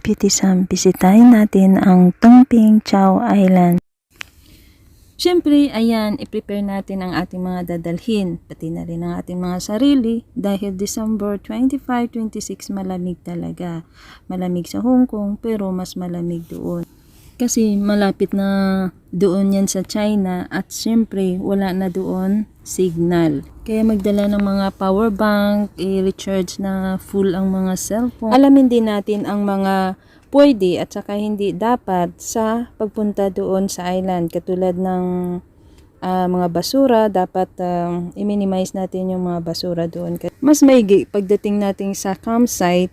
Beauty Sam, bisitahin natin ang Tongping Chao Island. Siyempre, ayan, i-prepare natin ang ating mga dadalhin, pati na rin ang ating mga sarili dahil December 25, 26 malamig talaga. Malamig sa Hong Kong pero mas malamig doon. Kasi malapit na doon yan sa China at siyempre wala na doon signal. Kaya magdala ng mga power bank, i-recharge na full ang mga cellphone. Alamin din natin ang mga pwede at saka hindi dapat sa pagpunta doon sa island. Katulad ng mga basura, dapat i-minimize natin yung mga basura doon. Mas maigi pagdating natin sa campsite,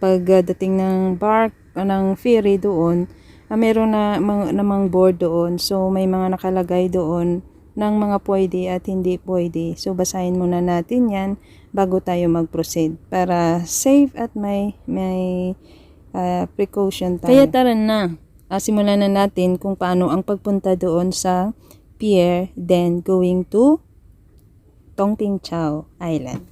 pagdating ng bark, ng ferry doon, meron na namang board doon. So, may mga nakalagay doon ng mga pwede at hindi pwede. So, basahin muna natin yan bago tayo mag-proceed para safe at may precaution tayo. Kaya tara na. Simulan na natin kung paano ang pagpunta doon sa pier, then going to Tongping Chao Island.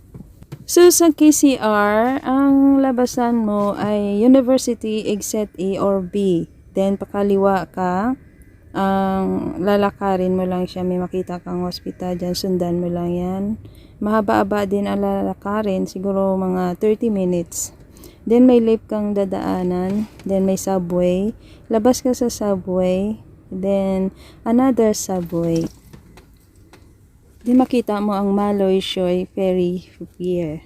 So, sa KCR, ang labasan mo ay University Exit A or B. Then, pakaliwa ka, lalakarin mo lang siya. May makita kang hospital dyan, sundan mo lang yan. Mahaba-aba din ang lalakarin, siguro mga 30 minutes. Then, may left kang dadaanan. Then, may subway. Labas ka sa subway. Then, another subway. Then, makita mo ang Maloy Shoy Ferry Pier.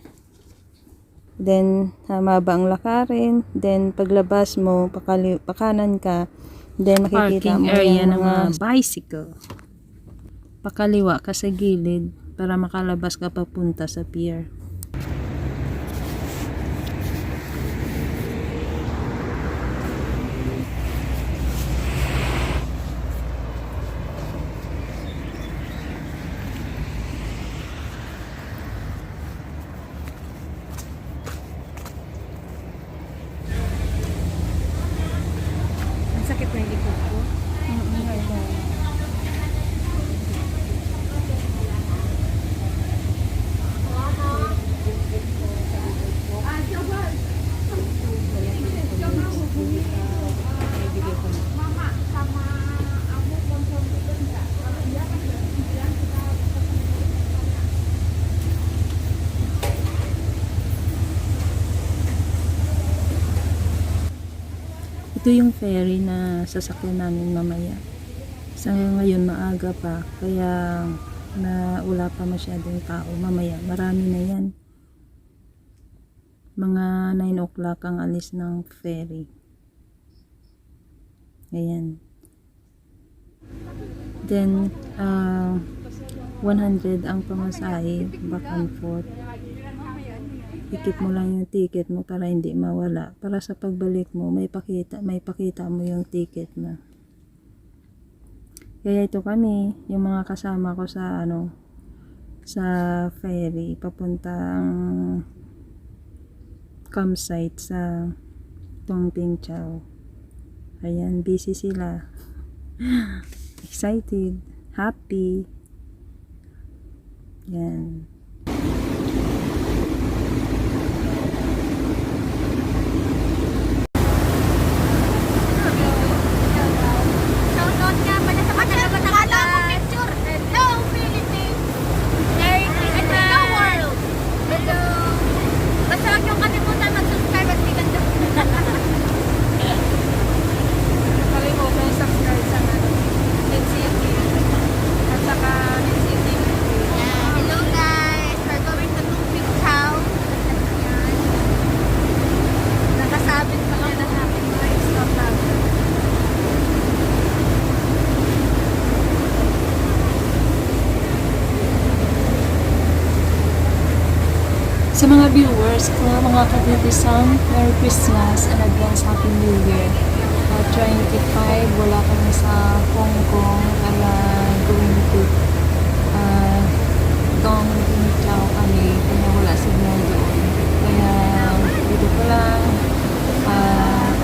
Then, maba ang lakarin. Then, paglabas mo, pakanan ka. Then, makikita mo area ano ng mga bicycle. Pakaliwa ka sa gilid para makalabas ka papunta sa pier. Sakit na yung likod ko. Ito yung ferry na sasakyan namin mamaya. Sa ngayon maaga pa, kaya wala pa masyadong tao. Mamaya marami na yan. Mga 9 o'clock ang alis ng ferry. Ayan. Then, 100 ang pamasahe back and forth. Ikit mo lang yung ticket mo para hindi mawala. Para sa pagbalik mo, may pakita mo yung ticket mo. Kaya ito kami, yung mga kasama ko sa sa ferry, papuntang campsite sa Tongping Chao. Ayan, busy sila. Excited, happy. Yan. Sa mga viewers ko, mga ka-Beauty Sam, Merry Christmas and advance Happy New Year. 25, wala kami sa Hong Kong, kaya going to Tongping Chao kami, kaya wala signal doon. Kaya dito pa lang,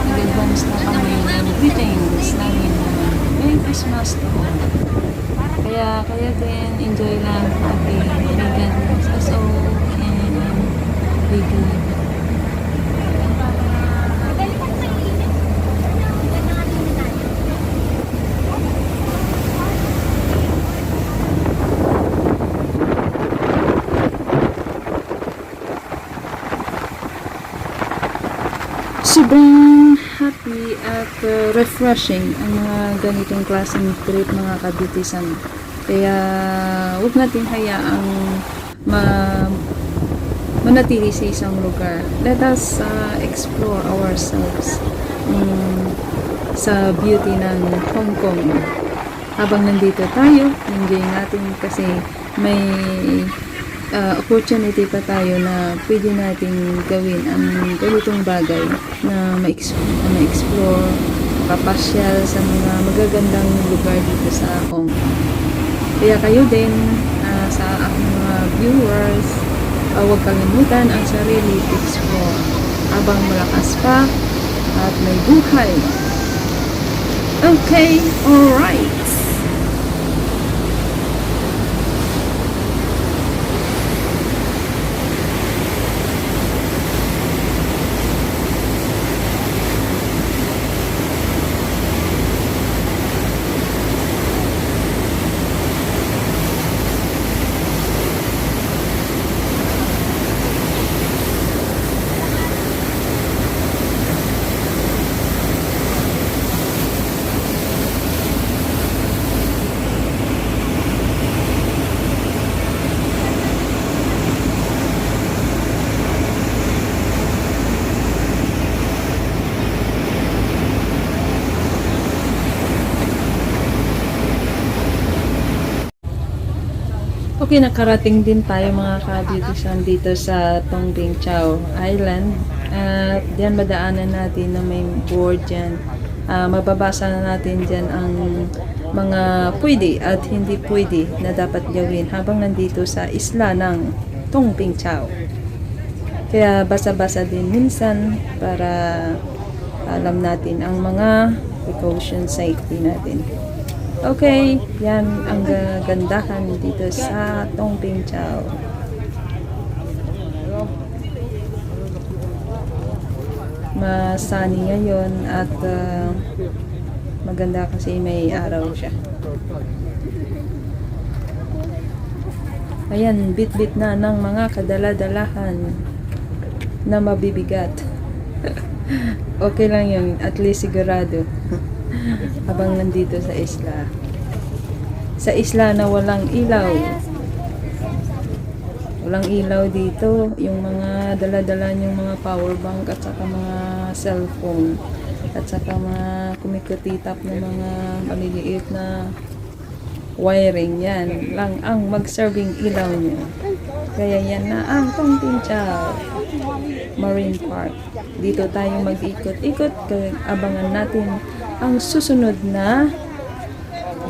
nag-advance na kami ng greetings namin naman. Merry Christmas to all. Kaya din, enjoy lang ating vegan as all. Bigla. magandang happy at refreshing ang mga ganitong klaseng trip mga kabitisan. Kaya huwag natin hayaang manatili sa isang lugar. Let us explore ourselves sa beauty ng Hong Kong. Habang nandito tayo, enjoy natin kasi may opportunity pa tayo na pwede natin gawin ang ganitong bagay na ma-explore, makapasyal sa mga magagandang lugar dito sa Hong Kong. Kaya kayo din, sa aking mga viewers, huwag kalimutan ang sarili explore habang malakas pa at may buhay. Okay, alright. Okay, nakarating din tayo mga kabitisan dito sa Tung Bing Chau Island. At diyan madaanan natin na may board dyan. Mababasa na natin dyan ang mga pwede at hindi pwede na dapat gawin habang nandito sa isla ng Tung Bing Chau. Kaya basa-basa din minsan para alam natin ang mga precaution safety natin. Okay, yan ang gandahan dito sa Tung Bing Chau. Masani ngayon at maganda kasi may araw siya. Ayan, bit-bit na ng mga kadala-dalahan na mabibigat. Okay lang yun, at least sigurado. Habang nandito sa isla. Sa isla na walang ilaw. Walang ilaw dito. Yung mga dala-dala yung mga power bank at saka mga cellphone. At saka mga kumikutitap na mga maliliit na wiring. Yan lang ang mag-serving ilaw nyo. Kaya yan na ang Tung Bing Chau Marine Park. Dito tayo mag-ikot-ikot. Abangan natin ang susunod na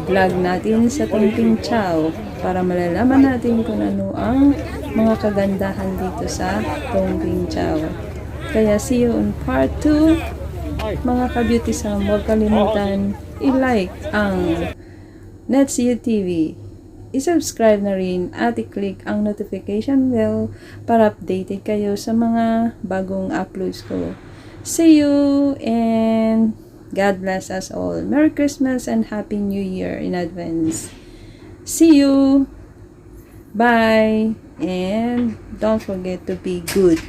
vlog natin sa Tung Bing Chau para malalaman natin kung ano ang mga kagandahan dito sa Tung Bing Chau. Kaya see you on part 2 mga ka-beautism. Huwag kalimutan i-like ang NetSeeU TV, i-subscribe na rin at i-click ang notification bell para updated kayo sa mga bagong uploads ko. See you and God bless us all. Merry Christmas and Happy New Year in advance. See you. Bye. And don't forget to be good.